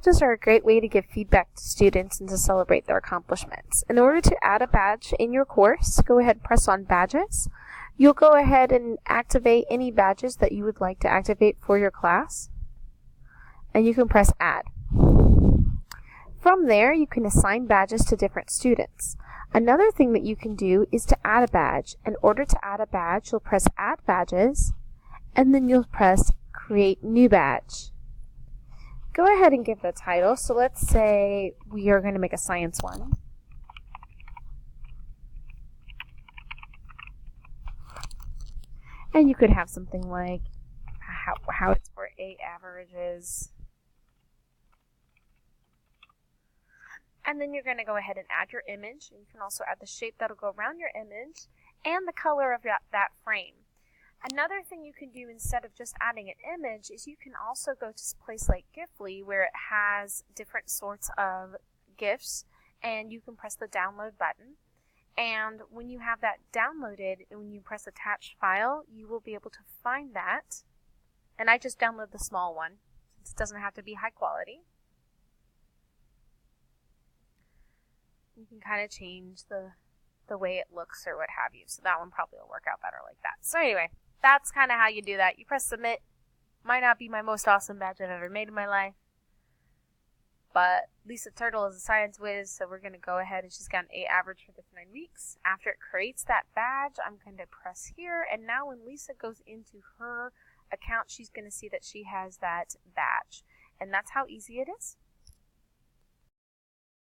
badges are a great way to give feedback to students and to celebrate their accomplishments. In order to add a badge in your course, go ahead and press on Badges. You'll go ahead and activate any badges that you would like to activate for your class, and you can press Add. From there, you can assign badges to different students. Another thing that you can do is to add a badge. In order to add a badge, you'll press Add Badges, and then you'll press Create New Badge. Go ahead and give it a title. So let's say we are going to make a science one. And you could have something like how it's for A averages. And then you're going to go ahead and add your image. You can also add the shape that'll go around your image and the color of that frame. Another thing you can do instead of just adding an image is you can also go to a place like Gifly where it has different sorts of GIFs, and you can press the download button. And when you have that downloaded, and when you press attach file, you will be able to find that. And I just download the small one since it doesn't have to be high quality. You can kind of change the way it looks or what have you. So that one probably will work out better like that. So anyway, that's kind of how you do that. You press submit. Might not be my most awesome badge I've ever made in my life, but Lisa Turtle is a science whiz, so we're going to go ahead, and she's got an A average for the 9 weeks. After it creates that badge, I'm going to press here, and now when Lisa goes into her account, she's going to see that she has that badge. And that's how easy it is.